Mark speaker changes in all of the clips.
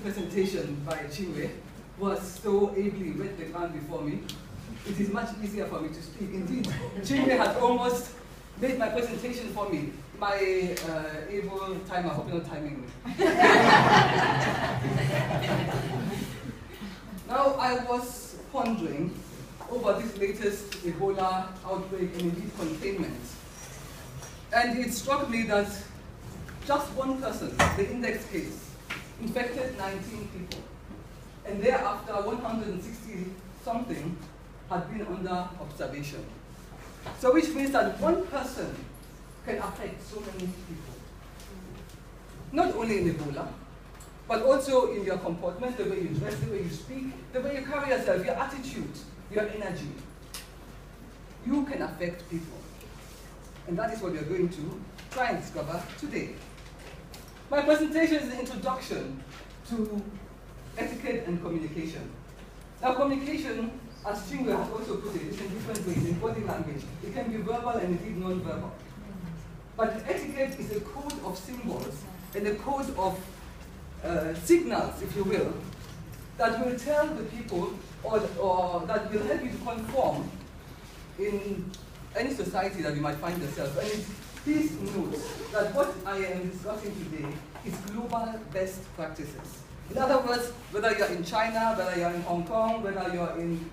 Speaker 1: presentation by Chinwe was so ably wet the ground before me, it is much easier for me to speak. Indeed, Chinwe has almost made my presentation for me. My able timer, I hope you're not timing me. Now, I was pondering over this latest Ebola outbreak and indeed containment. And it struck me that just one person, the index case, infected 19 people. And thereafter, 160-something had been under observation. So which means that one person can affect so many people. Not only in Ebola, but also in your comportment, the way you dress, the way you speak, the way you carry yourself, your attitude, your energy. You can affect people. And that is what we are going to try and discover today. My presentation is an introduction to etiquette and communication. Now, communication, as Chinwe has also put it, is in different ways, in body language. It can be verbal and indeed non-verbal. But etiquette is a code of symbols and a code of signals, if you will, that will tell the people or that will help you to conform in any society that you might find yourself. And please note that what I am discussing today is global best practices. In other words, whether you're in China, whether you're in Hong Kong, whether you're in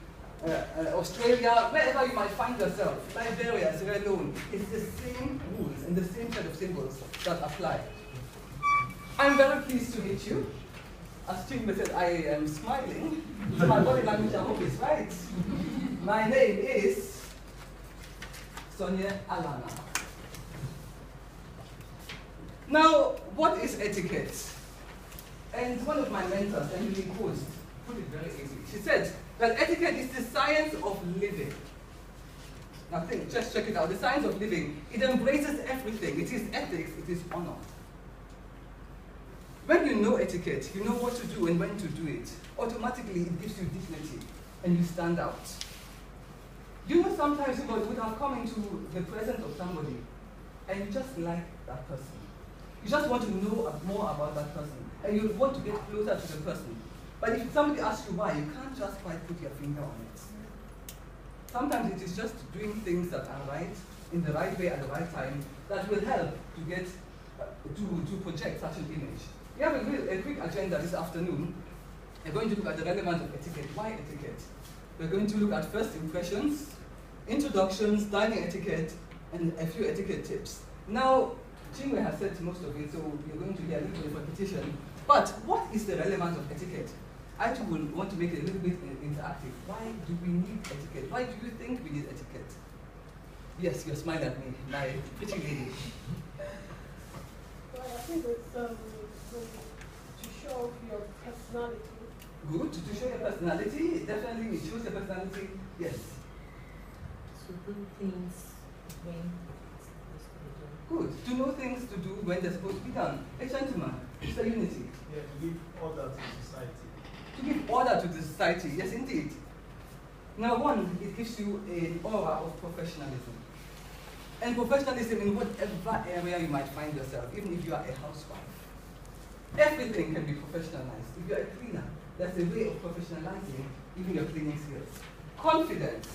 Speaker 1: Australia, wherever you might find yourself, Liberia, Sierra Leone, it's the same rules and the same set of symbols that apply. I'm very pleased to meet you. As Chinwe said, I am smiling. My body language, I hope, is right. My name is Sonya Allanah. Now, what is etiquette? And one of my mentors, Emily Coast, put it very easy. She said that etiquette is the science of living. Now think, just check it out. The science of living. It embraces everything. It is ethics, it is honor. When you know etiquette, you know what to do and when to do it. Automatically, it gives you dignity and you stand out. You know, sometimes you would have come into the presence of somebody and you just like that person. You just want to know more about that person and you want to get closer to the person. But if somebody asks you why, you can't just quite put your finger on it. Sometimes it is just doing things that are right, in the right way at the right time, that will help to get, to project such an image. We have a quick agenda this afternoon. We're going to look at the relevance of etiquette. Why etiquette? We're going to look at first impressions, introductions, dining etiquette, and a few etiquette tips. Now, Chinwe has said most of it, so you're going to hear a little bit of repetition. But what is the relevance of etiquette? I too will want to make it a little bit interactive. Why do we need etiquette? Why do you think we need etiquette? Yes, you're smiling at me, my pretty lady.
Speaker 2: Well, I think it's to show your personality.
Speaker 1: Good, to show your personality. Definitely, it shows your personality. Yes.
Speaker 3: To do things when
Speaker 1: Good. To know things to do when they're supposed to be done. A gentleman, Mr. Unity.
Speaker 4: Yeah, to give order to society.
Speaker 1: To give order to the society, yes indeed. Now one, it gives you an aura of professionalism. And professionalism in whatever area you might find yourself, even if you are a housewife. Everything can be professionalized. If you're a cleaner, there's a way of professionalizing even your cleaning skills. Confidence.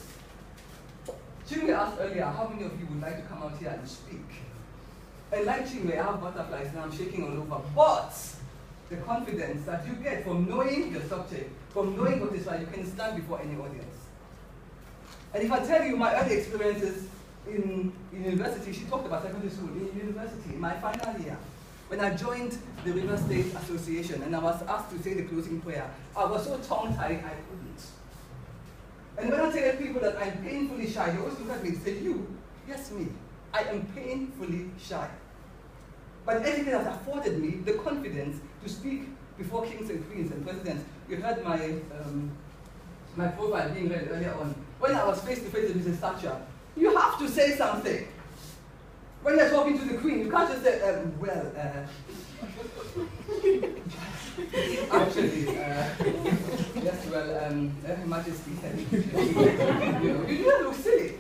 Speaker 1: Chinwe asked earlier, how many of you would like to come out here and speak? And like Chinwe, I have butterflies and I'm shaking all over. But the confidence that you get from knowing your subject, from knowing what is right, you can stand before any audience. And if I tell you my early experiences in university, she talked about secondary school, in university, my final year, when I joined the River State Association and I was asked to say the closing prayer, I was so tongue-tied I couldn't. And when I tell people that I'm painfully shy, they always look at me and say, you? Yes, me. I am painfully shy. But etiquette has afforded me the confidence to speak before kings and queens and presidents. You heard my, my profile being read earlier on. When I was face to face with Mrs. Thatcher, you have to say something. When you're talking to the queen, you can't just say, actually, yes, well, Her Majesty said, you don't look silly,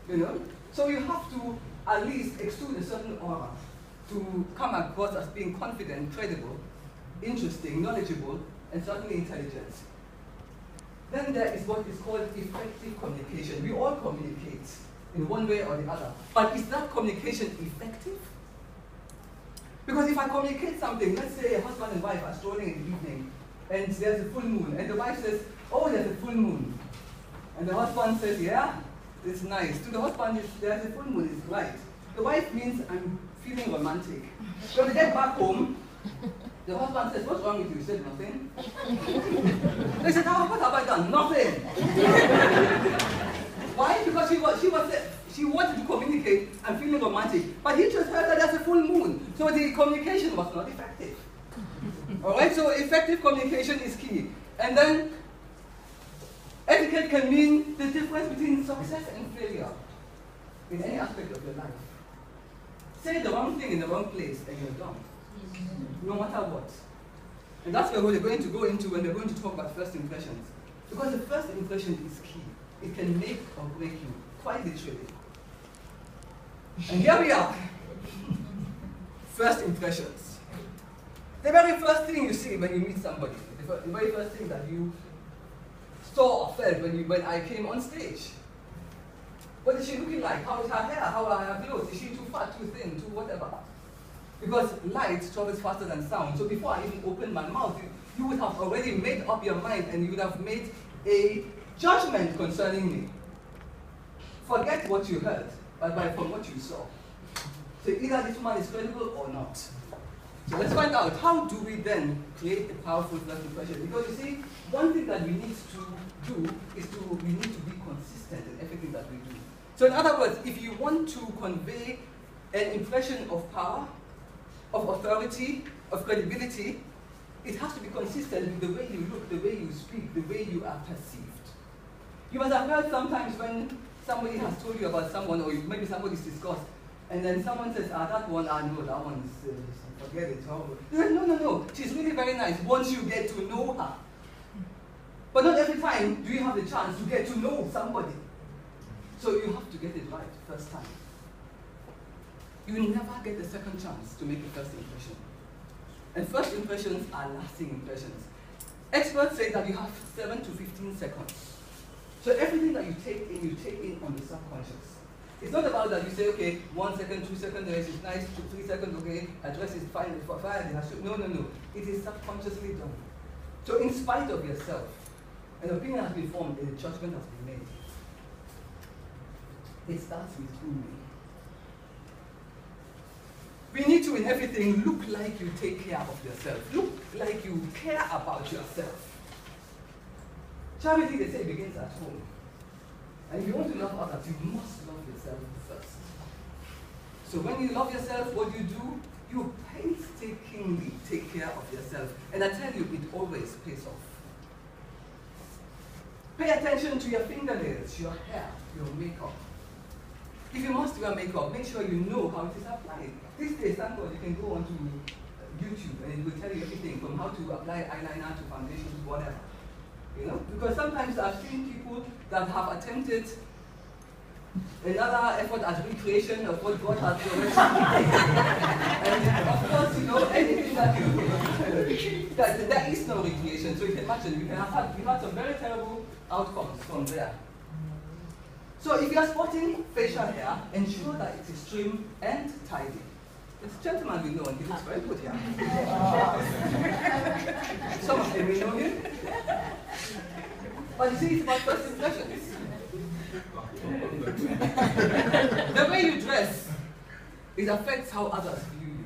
Speaker 1: you know? So you have to at least exude a certain aura to come across as being confident, credible, interesting, knowledgeable, and certainly intelligent. Then there is what is called effective communication. We all communicate in one way or the other. But is that communication effective? Because if I communicate something, let's say a husband and wife are strolling in the evening, and there's a full moon, and the wife says, oh, there's a full moon. And the husband says, yeah, it's nice. To the husband, there's a full moon, it's right. The wife means I'm feeling romantic. When they get back home, the husband says, what's wrong with you? He said, nothing. They said, oh, what have I done? Nothing. Why? Because she wanted to communicate, I'm feeling romantic. But he just heard that there's a full moon. So the communication was not effective. Alright, so effective communication is key. And then, etiquette can mean the difference between success and failure in any aspect of your life. Say the wrong thing in the wrong place and you're done. No matter what. And that's where we're going to go into when we're going to talk about first impressions. Because the first impression is key. It can make or break you, quite literally. And here we are. First impressions. The very first thing you see when you meet somebody, the very first thing that you saw or felt when I came on stage. What is she looking like? How is her hair? How are her clothes? Is she too fat, too thin, too whatever? Because light travels faster than sound. So before I even opened my mouth, you would have already made up your mind and you would have made a judgment concerning me. Forget what you heard, but from what you saw. So either this woman is credible or not. So let's find out, how do we then create a powerful first impression? Because you see, one thing that we need to do is we need to be consistent in everything that we do. So in other words, if you want to convey an impression of power, of authority, of credibility, it has to be consistent with the way you look, the way you speak, the way you are perceived. You must have heard sometimes when somebody has told you about someone, or maybe somebody's discussed, and then someone says, that one, no, that one is, forget it. No, she's really very nice once you get to know her. But not every time do you have the chance to get to know somebody. So you have to get it right first time. You will never get a second chance to make a first impression. And first impressions are lasting impressions. Experts say that you have 7 to 15 seconds. So everything that you take in on the subconscious. It's not about that you say, okay, 1 second, 2 seconds, the rest is nice, 3 seconds, okay, her dress is fine, it's fine, no. It is subconsciously done. So in spite of yourself, an opinion has been formed, a judgment has been made. It starts with me. We need to, in everything, look like you take care of yourself. Look like you care about yourself. Charity, they say, begins at home. And if you want to love others, you must love yourself first. So when you love yourself, what you do, you painstakingly take care of yourself. And I tell you, it always pays off. Pay attention to your fingernails, your hair, your makeup. If you must wear makeup, make sure you know how it is applied. These days, thank God, you can go onto YouTube and it will tell you everything from how to apply eyeliner to foundation to whatever. You know? Because sometimes I've seen people that have attempted another effort at recreation of what God has already done. And of course, you know, anything that you do, there is no recreation. So you can imagine, we've had some very terrible outcomes from there. So if you're sporting facial hair, ensure that it is trim and tidy. This gentleman we know, and he looks very good here. Some of them we know him. But you see, it's about first impressions. The way you dress, it affects how others view you.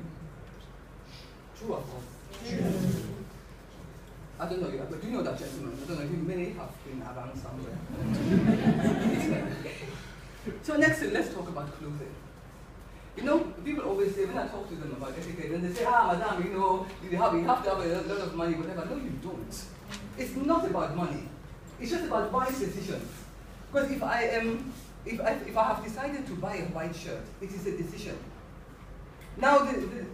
Speaker 1: True or false? True. I don't know, but do you know that gentleman? I don't know, he may have been around somewhere. So next, let's talk about clothing. You know, people always say, when I talk to them about etiquette, and they say, madam, you know, you have to have a lot of money, whatever. No, you don't. It's not about money. It's just about wise decisions. Because if I have decided to buy a white shirt, it is a decision. Now,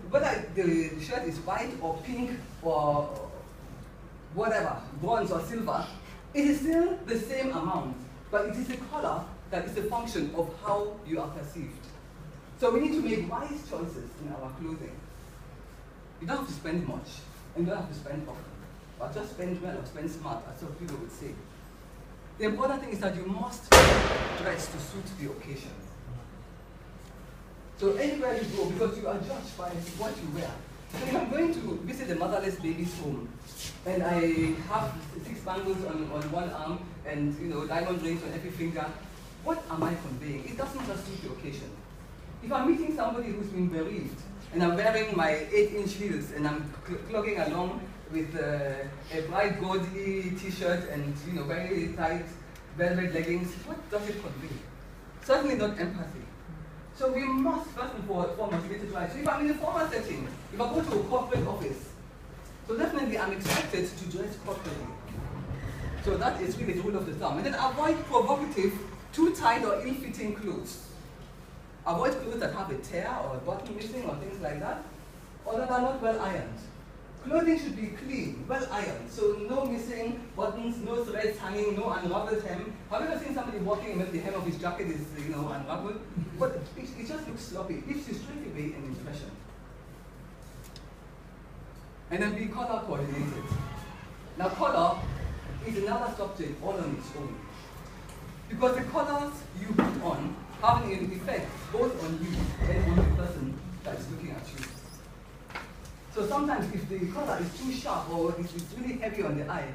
Speaker 1: whether the shirt is white or pink or whatever, bronze or silver, it is still the same amount, but it is the color that is the function of how you are perceived. So we need to make wise choices in our clothing. You don't have to spend much. And you don't have to spend often. But just spend well or spend smart, as some people would say. The important thing is that you must dress to suit the occasion. So anywhere you go, because you are judged by what you wear. So if I'm going to visit a motherless baby's home, and I have 6 bangles on one arm, and diamond rings on every finger, what am I conveying? It doesn't just suit the occasion. If I'm meeting somebody who's been bereaved, and I'm wearing my 8-inch heels, and I'm clogging along with a bright gaudy t-shirt and very tight velvet leggings, what does it convey? Certainly not empathy. So we must first and foremost get it right. So if I'm in a formal setting, if I go to a corporate office, so definitely I'm expected to dress corporately. So that is really the rule of the thumb. And then avoid provocative, too tight or ill-fitting clothes. Avoid clothes that have a tear or a button missing or things like that, or that are not well ironed. Clothing should be clean, well ironed, so no missing buttons, no threads hanging, no unraveled hem. Have you ever seen somebody walking and the hem of his jacket is unraveled? But it just looks sloppy. It gives you straight away an impression. And then be color coordinated. Now color is another subject all on its own. Because the colors you put on have an effect both on you and on the person that is looking at you. So sometimes if the color is too sharp or it's really heavy on the eye,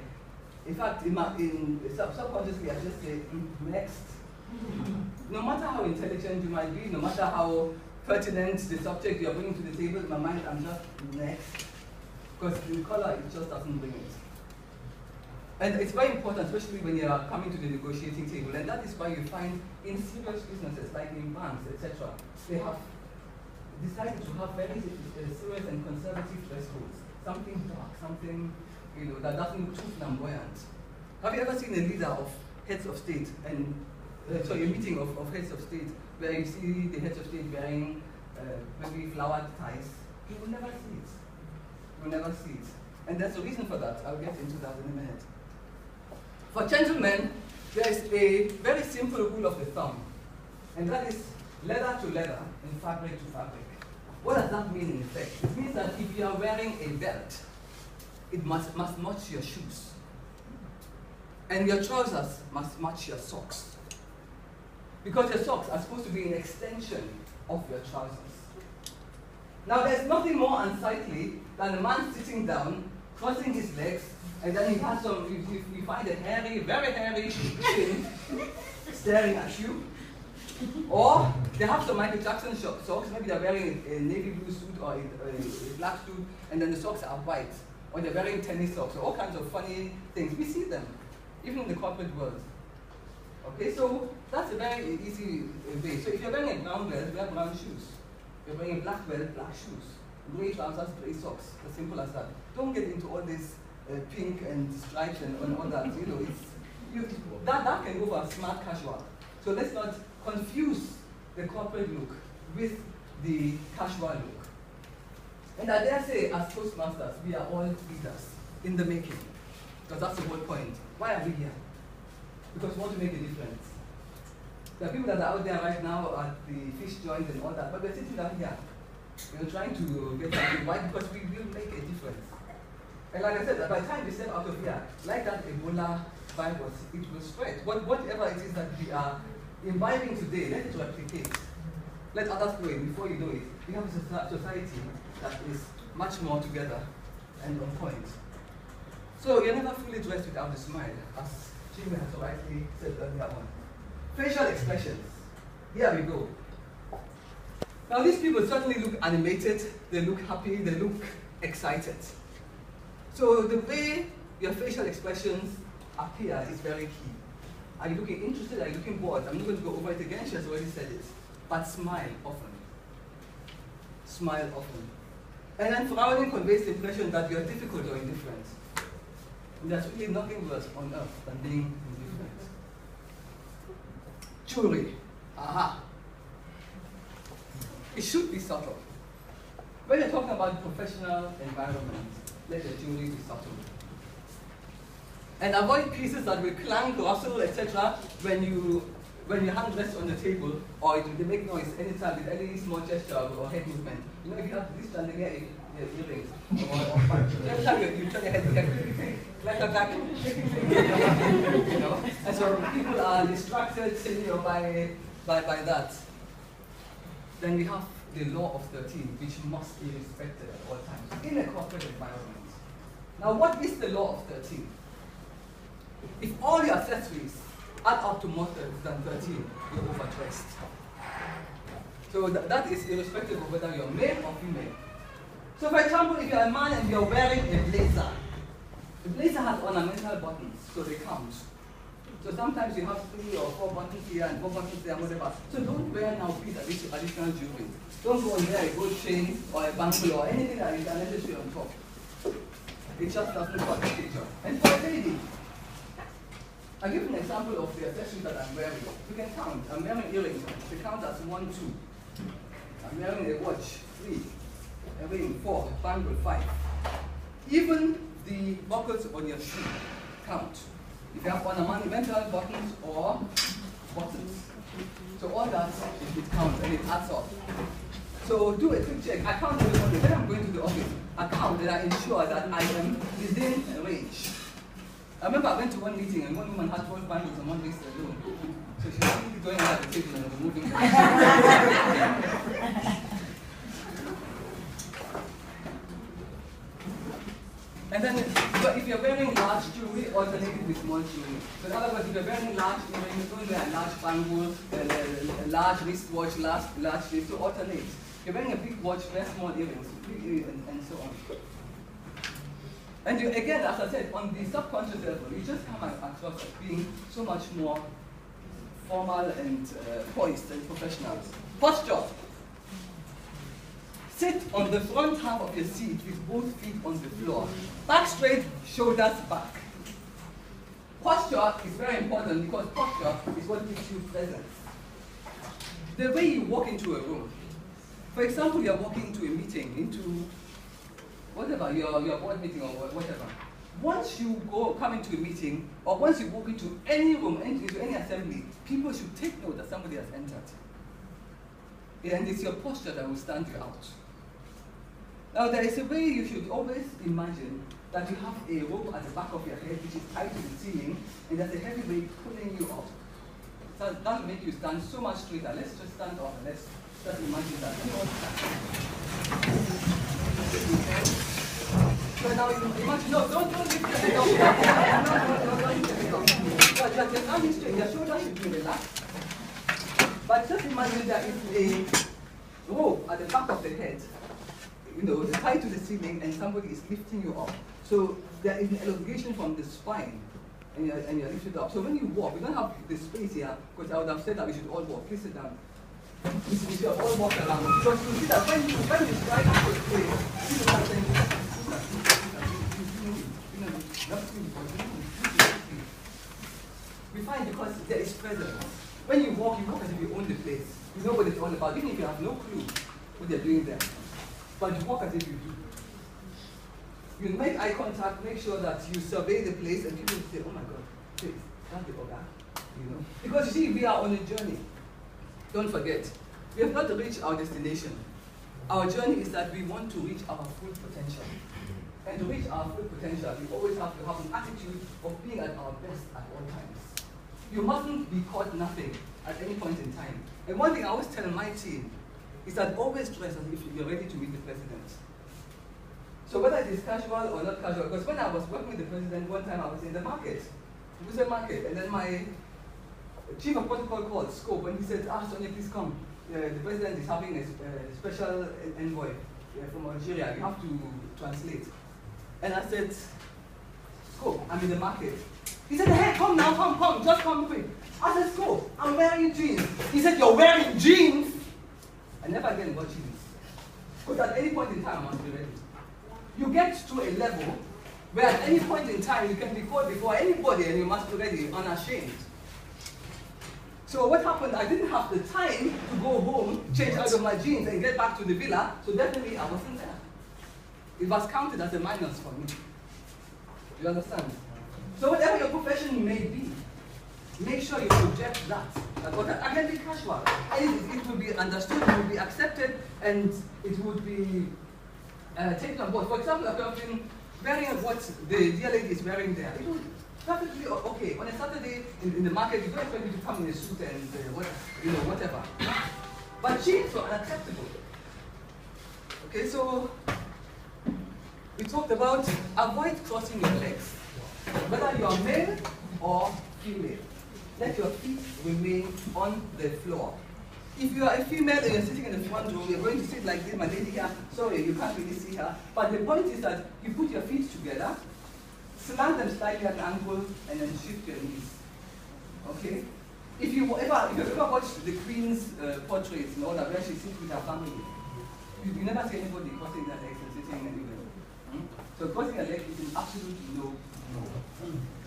Speaker 1: in fact, subconsciously I just say, next. No matter how intelligent you might be, no matter how pertinent the subject you're bringing to the table, in my mind, I'm just next. Because the color, it just doesn't bring it. And it's very important, especially when you are coming to the negotiating table, and that is why you find in serious businesses, like in banks, etc., they have decided to have very serious and conservative dress codes. Something dark, something that doesn't look too flamboyant. Have you ever seen a leader of heads of state, and a meeting of heads of state, where you see the heads of state wearing maybe flowered ties? You will never see it. You will never see it. And there's a reason for that. I'll get into that in a minute. For gentlemen, there is a very simple rule of the thumb, and that is leather to leather and fabric to fabric. What does that mean in effect? It means that if you are wearing a belt, it must match your shoes. And your trousers must match your socks. Because your socks are supposed to be an extension of your trousers. Now there's nothing more unsightly than a man sitting down, crossing his legs, and then he has you find a hairy, very hairy chin staring at you. Or they have some Michael Jackson socks, maybe they're wearing a navy blue suit or a black suit, and then the socks are white. Or they're wearing tennis socks, or all kinds of funny things. We see them, even in the corporate world. Okay, so that's a very easy way. So if you're wearing a brown belt, wear brown shoes. If you're wearing a black belt, black shoes. Gray trousers, gray socks. As simple as that. Don't get into all this pink and stripes and all that. That can go for a smart casual. So let's not confuse the corporate look with the casual look. And I dare say, as Toastmasters, we are all leaders in the making. Because that's the whole point. Why are we here? Because we want to make a difference. There are people that are out there right now at the fish joint and all that, but we're sitting down here. We're trying to get something. Why? Because we will make a difference. And like I said, by the time we step out of here, like that Ebola virus, it will spread. Whatever it is that we are imbibing today, let it replicate. Let others know it. Before you know it, we have a society that is much more together and on point. So you're never fully dressed without a smile, as Jimmy has so rightly said earlier on. Facial expressions. Here we go. Now these people certainly look animated, they look happy, they look excited. So the way your facial expressions appear is very key. Are you looking interested? Are you looking bored? I'm not going to go over it again, she has already said it. But smile often. Smile often. And then frowning conveys the impression that you're difficult or indifferent. And there's really nothing worse on earth than being indifferent. Jewelry. Aha. It should be subtle. When you're talking about professional environment, let the jewelry be subtle. And avoid pieces that will clang, rustle, etc. when you hand rest on the table, or they make noise anytime with any small gesture or head movement. If you have this chandelier, earrings. Every time you turn your head, you can like a vacuum. You know? And so people are distracted, by that. Then we have the law of 13, which must be respected at all times in a corporate environment. Now, what is the law of 13? If all your accessories add up to more than 13, you're overdressed. So that is irrespective of whether you're male or female. So for example, if you're a man and you're wearing a blazer, the blazer has ornamental buttons, so they count. So sometimes you have 3 or 4 buttons here and 4 buttons there and whatever. So don't wear now additional jewelry. Don't go and wear a gold chain or a bangle or anything that is unnecessary on top. It just doesn't cut the picture. And for a lady, I'll give an example of the accessories that I'm wearing. You can count. I'm wearing earrings. They count as 1, 2. I'm wearing a watch, 3. I'm wearing 4, bangle, 5. Even the buckles on your shoe count. If you have ornamental buttons or buttons. So all that, it counts and it adds up. So do a quick check. I count every Monday. When I'm going to the office, I count and I ensure that I am within a range. I remember I went to one meeting and one woman had 12 bangles on one wrist alone. So she was really going out the table and removing them. And then, but if you're wearing large jewelry, alternate it with small jewelry. So in other words, if you're wearing large earrings, don't wear a large bangle, a large wristwatch, large wrist, so alternate. If you're wearing a big watch, wear small earrings, and so on. And you, again, as I said, on the subconscious level, you just come across as being so much more formal and poised and professional. Posture. Sit on the front half of your seat with both feet on the floor. Back straight, shoulders back. Posture is very important because posture is what gives you presence. The way you walk into a room. For example, you're walking into a meeting, into whatever, your board meeting or whatever. Once you come into a meeting, or once you walk into any room, into any assembly, people should take note that somebody has entered. And it's your posture that will stand you out. Now, there is a way you should always imagine that you have a rope at the back of your head which is tied to the ceiling, and there's a heavy weight pulling you up. So that will make you stand so much straighter. Let's just stand up and let's just imagine that. So now you imagine, no, don't lift your head up. Don't lift your head up. But you're standing straight, your shoulders should be relaxed. But just imagine that it's a rope at the back of the head, it's tied to the ceiling and somebody is lifting you up. So there is an elongation from the spine and you're lifted up. So when you walk, we don't have the space here, because I would have said that we should all walk. Please sit down. We should all walk around. Because you see that when you strike into a place, you start saying, we find because there is presence. When you walk as if you own the place. You know what it's all about, even if you have no clue what they're doing there. But you walk as if you do. You make eye contact, make sure that you survey the place, and people say, oh my God, please, that's the Oga. Because you see, we are on a journey. Don't forget, we have not reached our destination. Our journey is that we want to reach our full potential. And to reach our full potential, we always have to have an attitude of being at our best at all times. You mustn't be caught napping at any point in time. And one thing I always tell my team is that always dress as if you're ready to meet the president. So whether it is casual or not casual, because when I was working with the president, one time I was in the market. It was a market, and then my chief of protocol called, Scope, and he said, Sonye, please come. The president is having a special envoy from Algeria. You have to translate. And I said, Scope, I'm in the market. He said, hey, come now, come, just come quick. I said, Scope, I'm wearing jeans. He said, you're wearing jeans? I never again got jeans. Because at any point in time, I must be ready. You get to a level where at any point in time, you can be caught before anybody and you must be ready, unashamed. So what happened, I didn't have the time to go home, change out of my jeans and get back to the villa, so definitely I wasn't there. It was counted as a minus for me. You understand? So whatever your profession may be, make sure you project that. I can be casual. It will be understood, it will be accepted, and it would be taken on board. For example, a person wearing what the dear lady is wearing there. It was perfectly okay. On a Saturday in the market, you don't expect me to come in a suit and whatever. But jeans were unacceptable. Okay, so we talked about avoid crossing your legs, whether you are male or female. Let your feet remain on the floor. If you are a female and you're sitting in the front row, you're going to sit like this, my lady here. Sorry, you can't really see her. But the point is that you put your feet together, slant them slightly at an angle, and then shift your knees. Okay? If you ever watched the Queen's portraits and all that, where she sits with her family, you never see anybody crossing their legs and sitting anywhere. So crossing a leg is an absolute no.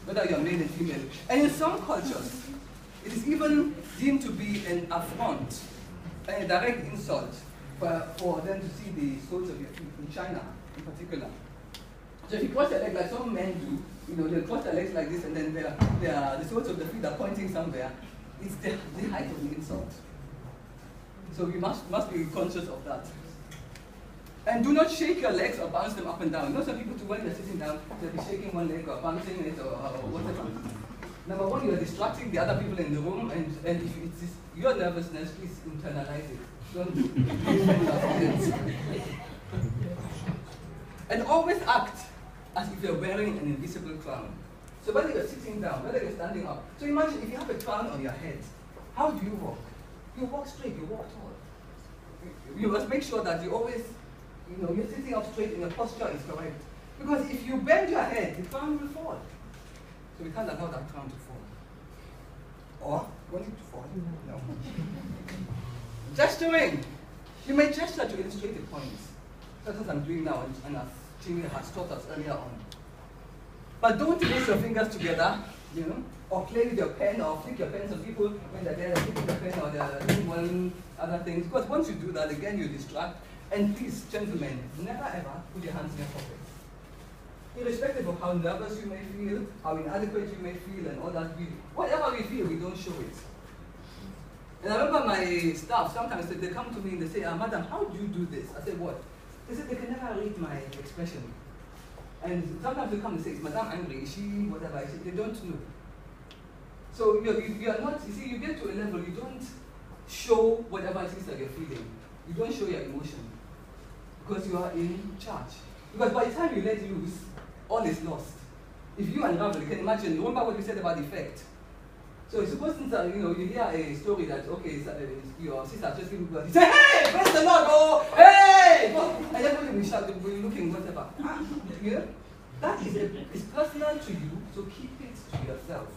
Speaker 1: Whether you're male and female. And in some cultures, it is even deemed to be an affront, a direct insult for them to see the soles of your feet, in China in particular. So if you cross your leg like some men do, they cross their legs like this and then the soles of the feet are pointing somewhere, it's the height of the insult. So you must be conscious of that. And do not shake your legs or bounce them up and down. Some people do when they're sitting down, they'll be shaking one leg or bouncing it or whatever. Number one, you are distracting the other people in the room, and if it is your nervousness, please internalize it. Don't do it. And always act as if you're wearing an invisible crown. So whether you're sitting down, whether you're standing up. So imagine if you have a crown on your head, how do you walk? You walk straight, you walk tall. You must make sure that you always, you're sitting up straight and your posture is correct. Because if you bend your head, the crown will fall. So we can't allow that crown to fall. Or want it to fall? No. Gesturing. You may gesture to illustrate the point. That's what I'm doing now, and as Chinwe has taught us earlier on. But don't place your fingers together, or play with your pen, or flick your pen. Some people, when they're there, they're flicking the pen, or they're doing one other things. Because once you do that, again, you distract. And please, gentlemen, never ever put your hands in your pockets. Irrespective of how nervous you may feel, how inadequate you may feel, and all that, whatever we feel, we don't show it. And I remember my staff, sometimes they come to me and they say, Madam, how do you do this? I say, what? They said, they can never read my expression. And sometimes they come and say, is Madam angry? Is she whatever? I said, they don't know. So you are not, you get to a level, you don't show whatever it is that you're feeling. You don't show your emotion. Because you are in charge. Because by the time you let loose, all is lost. If you unravel, you can imagine, remember what we said about effect. So suppose you hear a story that, okay, your sister just giving birth, you say, hey, praise the Lord, oh, hey! And everybody will shout, will be looking, whatever. That is personal to you, so keep it to yourself.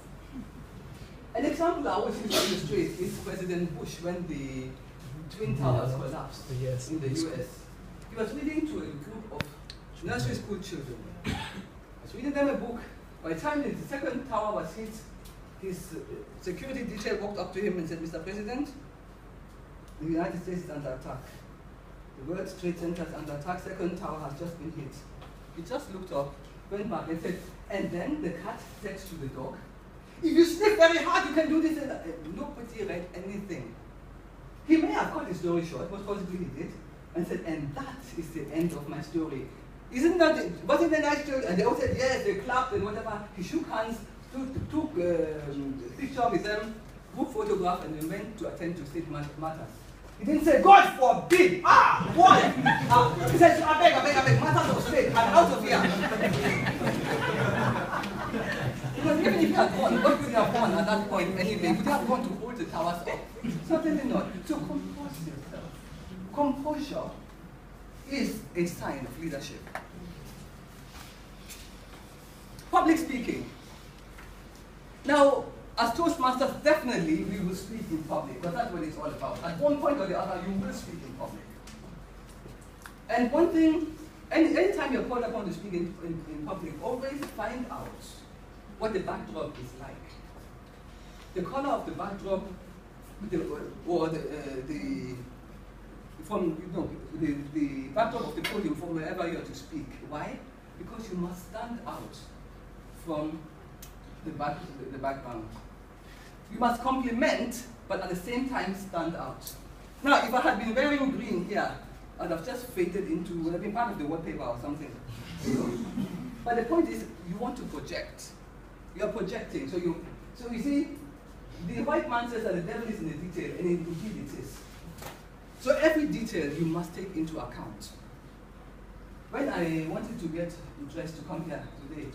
Speaker 1: An example I always use to illustrate is President Bush when the Twin Towers collapsed in the US. He was reading to a group of nursery school children. He was reading them a book. By the time the second tower was hit, his security detail walked up to him and said, Mr. President, the United States is under attack. The World Trade Center is under attack. Second tower has just been hit. He just looked up, went back and said, and then the cat said to the dog, if you sniff very hard, you can do this. And nobody read anything. He may have cut the story short, most possibly he did, and said, and that is the end of my story. Wasn't it a nice story? And they all said, yes, they clapped and whatever. He shook hands, took a picture with them, took photograph, and then went to attend to state matters. He didn't say, God forbid! What? He said, I beg, matters of state, I'm out of here. Because even if you had gone, what would you have gone at that point anyway? Would you have gone to hold the towers up? Certainly not. So compose yourself. Composure is a sign of leadership. Public speaking. Now, as Toastmasters, definitely we will speak in public, because that's what it's all about. At one point or the other, you will speak in public. And one thing, anytime you're called upon to speak in public, always find out what the backdrop is like. The color of the backdrop, the backdrop of the podium from wherever you are to speak. Why? Because you must stand out from the background. You must complement, but at the same time stand out. Now, if I had been wearing green here, and have just faded into, would have been part of the wallpaper or something. You know? But the point is, you want to project. You're projecting. So you see, the white man says that the devil is in the detail, and indeed it is. So every detail you must take into account. When I wanted to get dressed to come here today,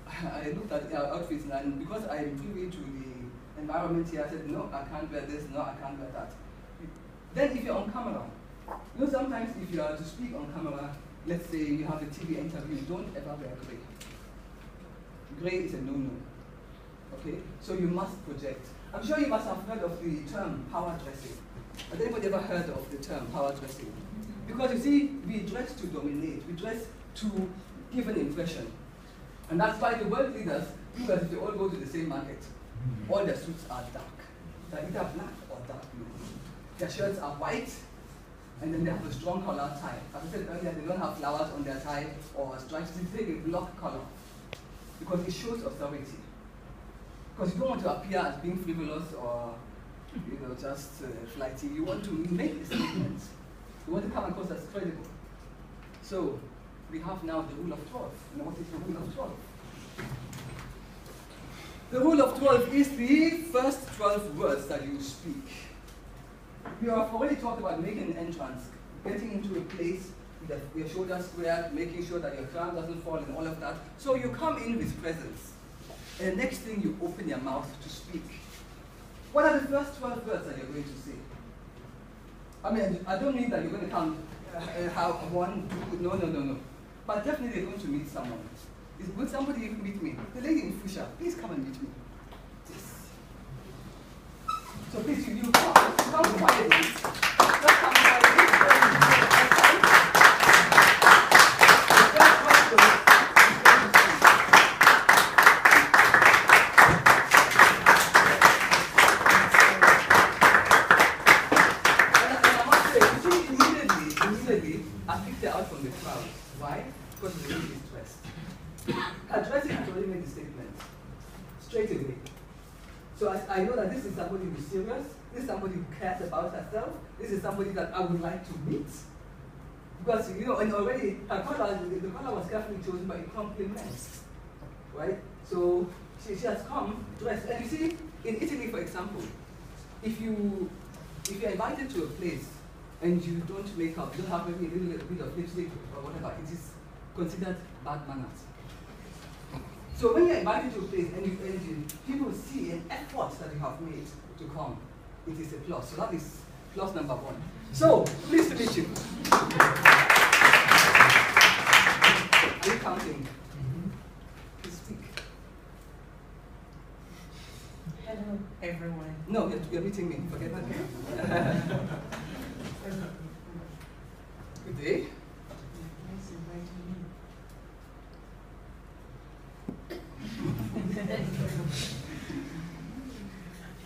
Speaker 1: I looked at our outfits, and because I'm privy to the environment here, I said, no, I can't wear this, no, I can't wear that. Then if you're on camera, you know, sometimes if you are to speak on camera, let's say you have a TV interview, don't ever wear gray. Gray is a no-no, okay? So you must project. I'm sure you must have heard of the term power dressing. Has anybody ever heard of the term power dressing? Because you see, we dress to dominate, we dress to give an impression. And that's why the world leaders do as if they all go to the same market. All their suits are dark. They're either black or dark blue. Their shirts are white, and then they have a strong collar tie. As I said earlier, they don't have flowers on their tie or stripes. They take a block color because it shows authority. Because you don't want to appear as being frivolous or just flighty. You want to make a statement. You want to come across as credible. So we have now the rule of 12. Now what is the rule of 12? The rule of 12 is the first 12 words that you speak. We have already talked about making an entrance, getting into a place with your shoulders squared, making sure that your crown doesn't fall and all of that. So you come in with presence. And the next thing, you open your mouth to speak. What are the first 12 words that you're going to say? I mean, I don't mean that you're going to count how 1, 2, no. But definitely you're going to meet someone. Will somebody meet me? The lady in Fusha, please come and meet me. Yes. So please, you come quietly. Just come quietly. I picked her out from the crowd. Why? Because the lady is dressed. Her dressing has already made the statement. Straight away. So I know that this is somebody who's serious, this is somebody who cares about herself, this is somebody that I would like to meet. Because, and already her color, the color was carefully chosen, but it complements. Right? So she has come dressed. And you see, in Italy, for example, if you're invited to a place and you don't make up, you don't have maybe a little bit of lipstick or whatever, it is considered bad manners. So when you're invited to a place and people see an effort that you have made to come, it is a plus. So that is plus number 1. So, pleased to meet you. Are you counting? Please speak.
Speaker 3: Hello, everyone.
Speaker 1: No, you're meeting me. Forget that. Good day.
Speaker 3: Nice inviting me.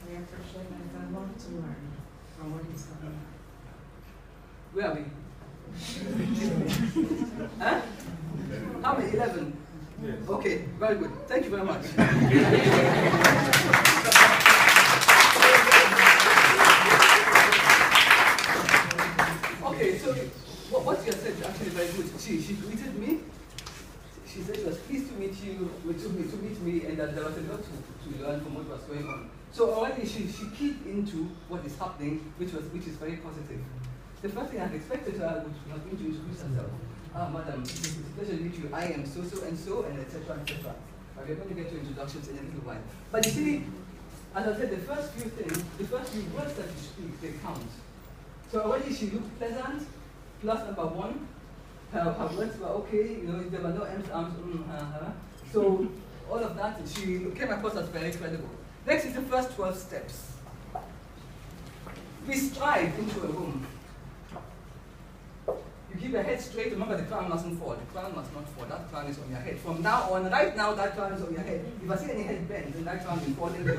Speaker 3: We appreciate it. I want to learn from what is coming.
Speaker 1: Where are we? Huh? How many? 11?
Speaker 4: Yes.
Speaker 1: Okay, very good. Thank you very much. Okay, so what you said is actually very good. She greeted me. She said she was pleased to meet you, to meet me, and that there was a lot to learn from what was going on. So already she keyed into what is happening, which is very positive. The first thing I had expected her would have been to introduce herself. Madam, it's a pleasure to meet you. I am so and so, and etc. etc. But we're going to get to introductions in a little while. But you see, as I said, the first few words that you speak, they count. So already she looked pleasant, plus number 1. Her words were okay, there were no M's, arms, So all of that, she came across as very credible. Next is the first 12 steps. We stride into a room. You keep your head straight. Remember, the crown mustn't fall. The crown must not fall. That crown is on your head. From now on, right now, that crown is on your head. If I see any head bend, then that crown will fall in the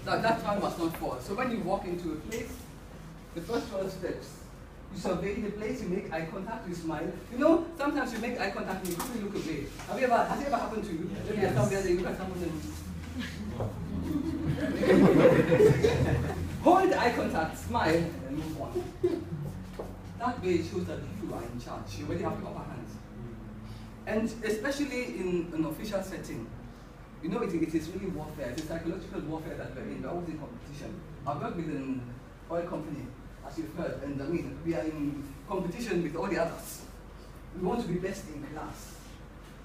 Speaker 1: that crown must not fall. So when you walk into a place, the first 12 steps, you survey the place, you make eye contact, you smile. Sometimes you make eye contact and you quickly look away. Has it ever happened to you? Maybe you're somewhere there, you look at someone and hold eye contact, smile, way it shows that you are in charge. You already have the upper hand. And especially in an official setting, you know, it is really warfare. It's a psychological warfare that we're in. We're always in competition. I've worked with an oil company, as you've heard, and I mean, we are in competition with all the others. We want to be best in class.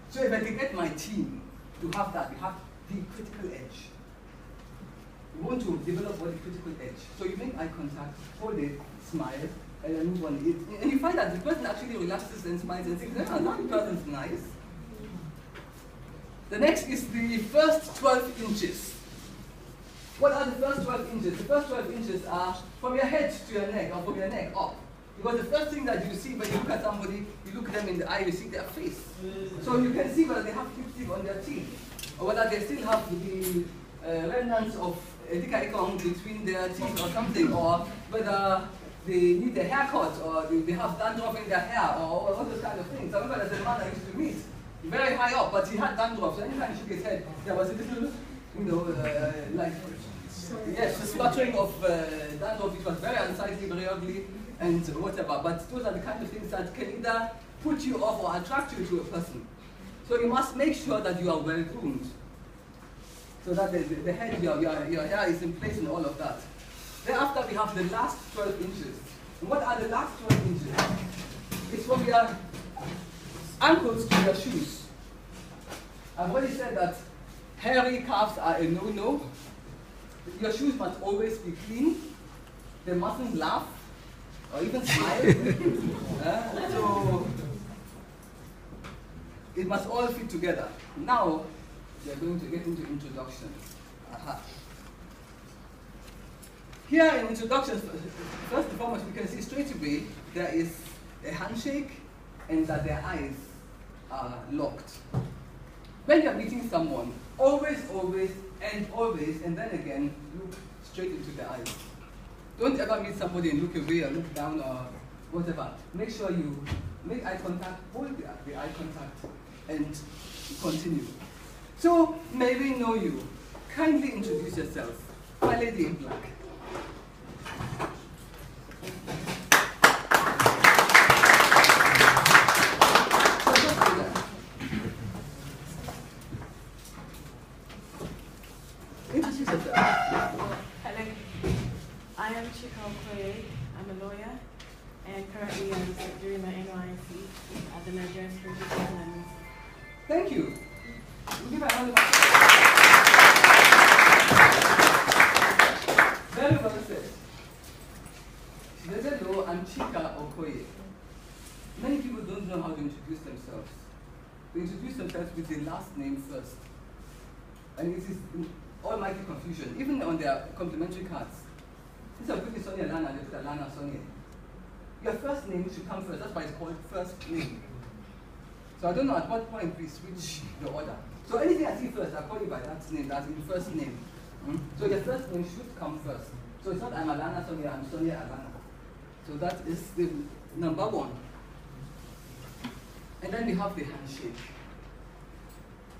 Speaker 1: So if I can get my team to have that, we have the critical edge. We want to develop what the critical edge. So you make eye contact, hold it, smile, and then move on. And you find that the person actually relaxes and smiles and thinks, oh, that person's nice. The next is the first 12 inches. What are the first 12 inches? The first 12 inches are from your head to your neck, or from your neck up. Because the first thing that you see when you look at somebody, you look them in the eye, you see their face. So you can see whether they have lipstick on their teeth, or whether they still have the remnants of etiquette between their teeth or something, or whether they need a haircut, or they have dandruff in their hair, or all those kind of things. I remember there's a man I used to meet, very high up, but he had dandruff, so anytime he shook his head, there was a little, you know, like, yes, a spluttering of dandruff, which was very unsightly, very ugly, and whatever. But those are the kind of things that can either put you off or attract you to a person. So you must make sure that you are well groomed, so that the head, your hair is in place and all of that. Thereafter, we have the last 12 inches. And what are the last 12 inches? It's from your ankles to your shoes. I've already said that hairy calves are a no-no. Your shoes must always be clean. They mustn't laugh or even smile. So it must all fit together. Now we are going to get into introductions. Here in introductions, first and foremost, we can see straight away there is a handshake and that their eyes are locked. When you're meeting someone, always, and then again, look straight into their eyes. Don't ever meet somebody and look away or look down or whatever. Make sure you make eye contact, hold the eye contact, and continue. So, may we know you. Kindly introduce yourself. My lady in black. Introduce yourself.
Speaker 3: Hello. I am Chika Okoye. I'm a lawyer, and currently I'm doing my NYC at the Nigerian Security Academy.
Speaker 1: Thank you. We'll give a round of applause. Very well said. Hello, I'm Chika Okoye. Many people don't know how to introduce themselves. They introduce themselves with their last name first. And it is almighty confusion, even on their complimentary cards. Instead of putting Sonya Allanah, they put Allanah Sonye. Your first name should come first. That's why it's called first name. So I don't know at what point we switch the order. So anything I see first, I call you by that name, that's in first name. So your first name should come first. So it's not I'm Allanah Sonye, I'm Sonya Allanah. So that is the number one. And then we have the handshake.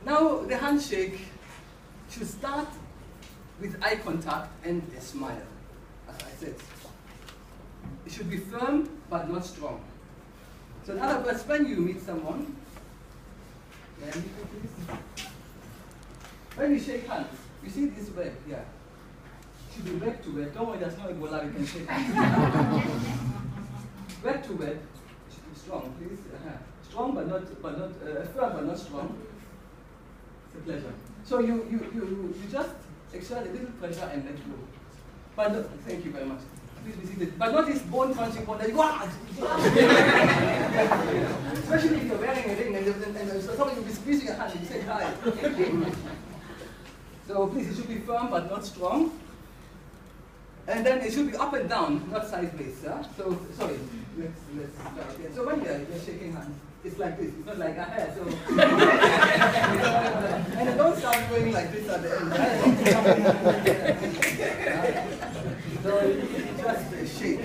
Speaker 1: Now the handshake should start with eye contact and a smile, as I said. It should be firm but not strong. So in other words, when you meet someone, when you shake hands, you see this web here. It should be web to web. Don't worry, there's no Ebola, we can shake hands. Web to web should be strong, please. Strong but not firm but not strong. It's a pleasure. So you just exert a little pressure and let go. But not, thank you very much. Please be seated. But not this bone crunching one that you go. Especially if you're wearing a ring and somebody will be squeezing your hand and you say hi. So please, it should be firm but not strong. And then it should be up and down, not sideways. So sorry, let's start again. So when you're shaking hands, it's like this. It's not like a hair. So and don't start going like this at the end. Right? So just shake.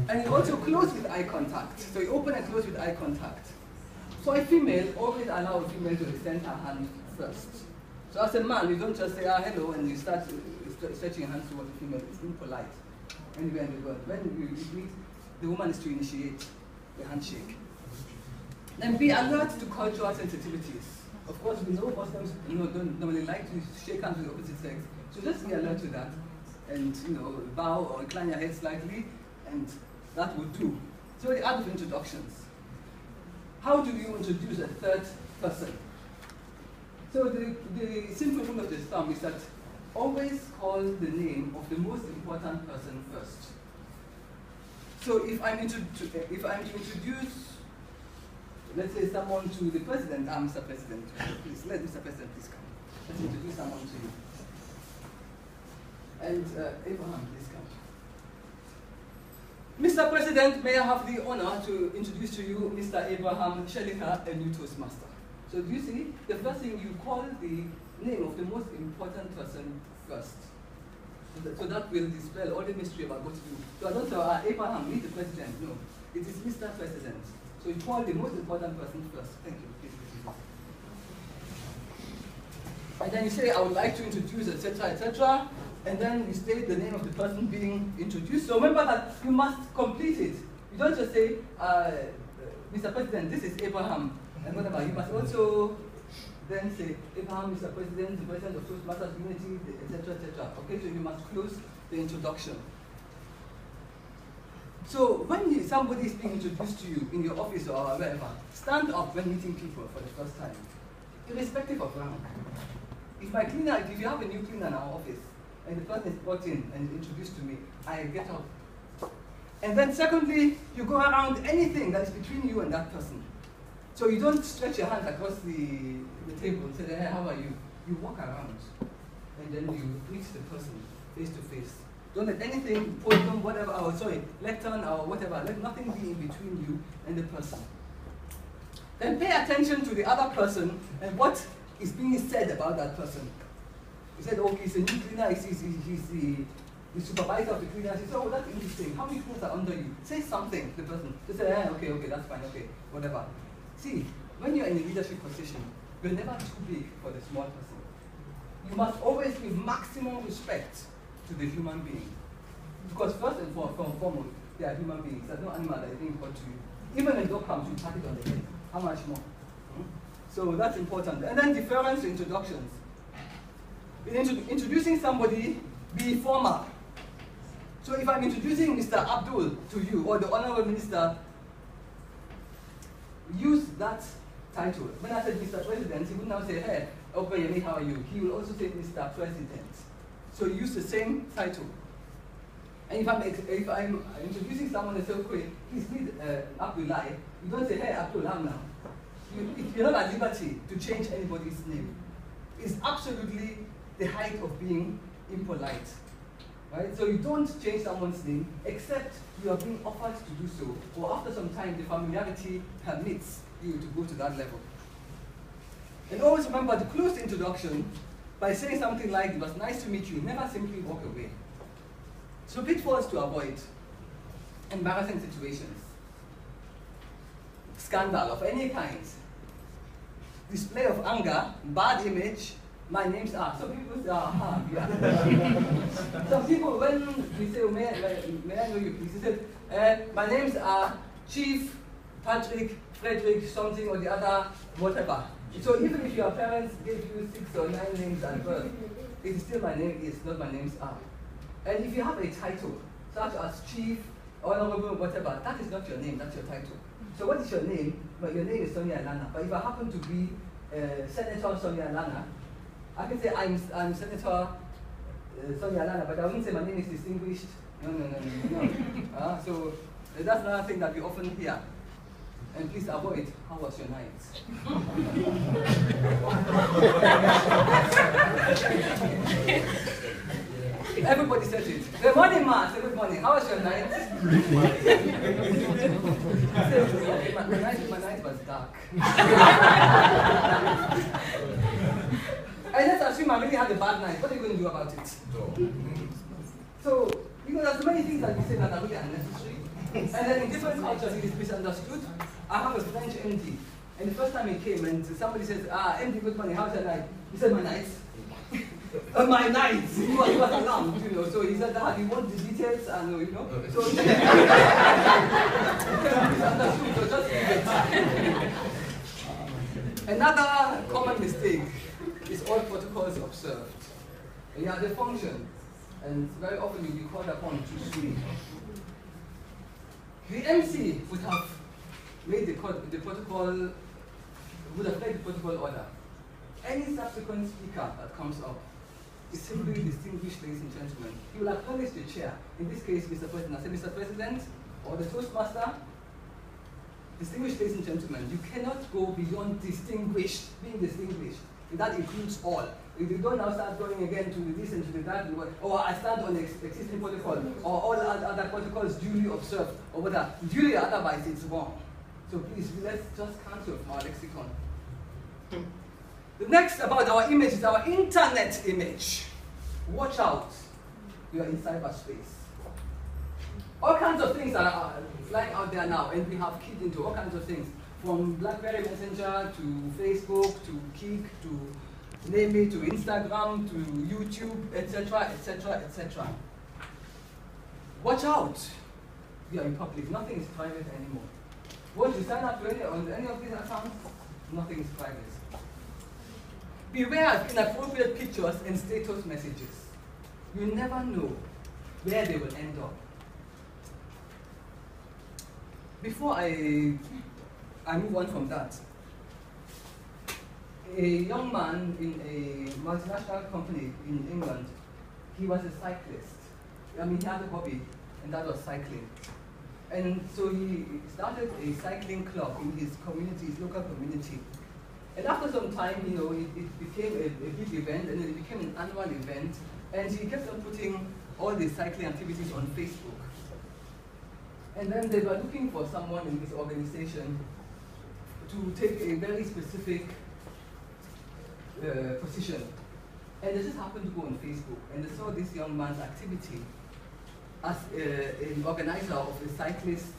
Speaker 1: And you also close with eye contact. So you open and close with eye contact. For a female, always allow a female to extend her hand first. So as a man, you don't just say hello and you start stretching your hands towards the female. It's impolite. Anywhere in the world. When you meet, the woman is to initiate the handshake. Then be alert to cultural sensitivities. Of course, we know Muslims don't normally like to shake hands with the opposite sex, so just be alert to that, and bow or incline your head slightly, and that would do. So the art of introductions. How do you introduce a third person? So the simple rule of the thumb is that always call the name of the most important person first. So if I'm to introduce, let's say, someone to the president, Mr. President, please, let Mr. President please come. Let's introduce someone to you. And Abraham, please come. Mr. President, may I have the honor to introduce to you Mr. Abraham Shelika, a new Toastmaster. So do you see, the first thing you call the name of the most important person first. So that will dispel all the mystery about what to do. So I don't say, Abraham, meet the president. No, it is Mr. President. So you call the most important person first. Thank you. And then you say, I would like to introduce, etc., etc. And then you state the name of the person being introduced. So remember that you must complete it. You don't just say, Mr. President, this is Abraham. And whatever. You must also then say, Abraham, Mr. President, the President of Toastmasters Unity, etc., etc. Okay, so you must close the introduction. So when somebody is being introduced to you in your office or wherever, stand up when meeting people for the first time, irrespective of rank. If you have a new cleaner in our office, and the person is brought in and is introduced to me, I get up. And then secondly, you go around anything that is between you and that person. So you don't stretch your hands across the table and say, hey, how are you? You walk around, and then you greet the person face to face. Don't let anything, podium, whatever, lectern or whatever, let nothing be in between you and the person. Then pay attention to the other person and what is being said about that person. He said, okay, he's a new cleaner, he's the supervisor of the cleaners. He said, oh, that's interesting. How many cleaners are under you? Say something to the person. Just say, okay, that's fine, okay, whatever. See, when you're in a leadership position, you're never too big for the small person. You must always give maximum respect to the human being. Because first and foremost, they are human beings. There's no animal that is being brought to you. Even when a dog comes, you pat it on the head. How much more? So that's important. And then deference to introductions. In introducing somebody, be formal. So if I'm introducing Mr. Abdul to you, or the Honorable Minister, use that title. When I said Mr. President, he would now say, hey, okay, how are you? He will also say Mr. President. So use the same title. And if I'm introducing someone and say, okay, please meet Abdullah, you don't say, hey, Abdullah now. You're not at liberty to change anybody's name. It's absolutely the height of being impolite. Right? So you don't change someone's name except you are being offered to do so, or after some time the familiarity permits you to go to that level. And always remember to close the introduction by saying something like, it was nice to meet you, never simply walk away. So pitfalls to avoid: embarrassing situations, scandal of any kind, display of anger, bad image. My names are. Some people say, yeah. Some people, when we say, may I know you please? He said, my names are Chief Patrick, Frederick, something or the other, whatever. So even if your parents gave you 6 or 9 names at birth, it is still my name is, not my names are. And if you have a title, such as Chief, Honorable, whatever, that is not your name, that's your title. So what is your name? Well, your name is Sonya Allanah. But if I happen to be Senator Sonya Allanah, I can say I'm Senator Sonya Allanah, but I wouldn't say my name is distinguished. No. So that's another thing that we often hear. And please avoid, how was your night? Everybody says it. Good morning, Ma. Say good morning. How was your night? My night was dark. And let's assume I really had a bad night. What are you going to do about it? So, there's many things that we say that are really unnecessary. And then in different cultures, it is misunderstood. I have a French MD. And the first time he came and somebody says, MD, good morning, how's your night? He said, my night. My night, he was alarmed, you know, so he said, you want the details, and you know, so so just leave it. Another common mistake is all protocols observed. Yeah, they function, and very often you'll be called upon to swing. The MC would have made the protocol, would have made the protocol order. Any subsequent speaker that comes up is simply distinguished, ladies and gentlemen. He will acknowledge the chair. In this case, Mr. President. I say, Mr. President, or the Toastmaster, distinguished ladies and gentlemen, you cannot go beyond distinguished, being distinguished. That includes all. If you don't now start going again to this and to that, or I stand on existing protocol, or all other protocols duly observed, or whether duly otherwise it's wrong. So please, let's just cancel from our lexicon. The next about our image is our internet image. Watch out, you are in cyberspace. All kinds of things are flying out there now, and we have keyed into all kinds of things, from BlackBerry Messenger to Facebook to Kik to name it, to Instagram to YouTube, etc., etc., etc. Watch out, you are in public. Nothing is private anymore. Once you sign up to any of these accounts, nothing is private. Beware of inappropriate pictures and status messages. You never know where they will end up. Before I move on from that, a young man in a multinational company in England, he was a cyclist. I mean, he had a hobby, and that was cycling. And so he started a cycling club in his community, his local community. And after some time, you know, it became a big event, and it became an annual event. And he kept on putting all the cycling activities on Facebook. And then they were looking for someone in this organization to take a very specific position. And they just happened to go on Facebook, and they saw this young man's activity as an organizer of a cyclist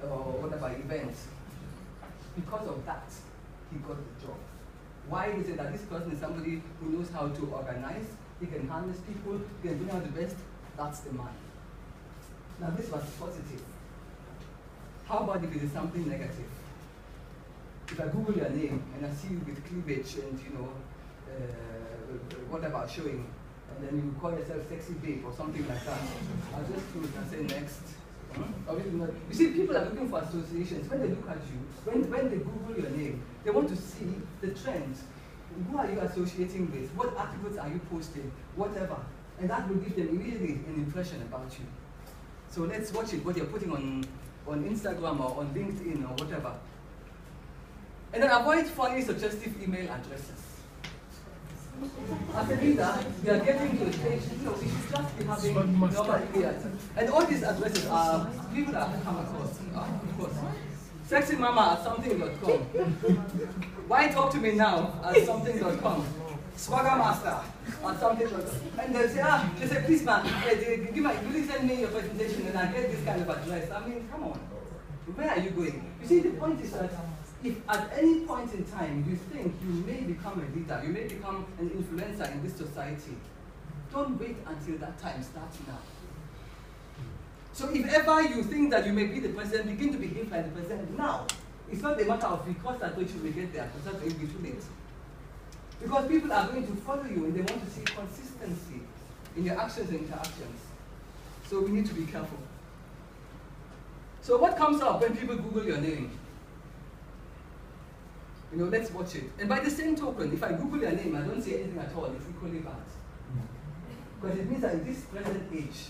Speaker 1: or whatever event. Because of that, he got the job. Why is it that this person is somebody who knows how to organize, he can harness people, he can bring out the best? That's the man. Now this was positive. How about if it is something negative? If I Google your name and I see you with cleavage and whatever showing, and then you call yourself sexy babe or something like that, I'll just do it and say next. You see, people are looking for associations. When they look at you, when they Google your name, they want to see the trends. Who are you associating with? What articles are you posting? Whatever. And that will give them immediately an impression about you. So let's watch it, what you're putting on Instagram or on LinkedIn or whatever. And then avoid funny, suggestive email addresses. As a leader, we are getting to the stage, you know, we should just be having normal emails. And all these addresses are people that have come across, of course. Sexymama@something.com. Why talk to me now at something.com? Swaggermaster@something.com. And they say, please man, really send me your presentation and I get this kind of address. I mean, come on. Where are you going? You see, the point is that if at any point in time you think you may become a leader, you may become an influencer in this society, don't wait until that time. Start now. So if ever you think that you may be the president, begin to behave like the president now. It's not a matter of because that way you will get there, because it will be too late. Because people are going to follow you and they want to see consistency in your actions and interactions. So we need to be careful. So what comes up when people Google your name? You know, let's watch it. And by the same token, if I Google your name, I don't see anything at all, it's equally bad. Because it means that in this present age,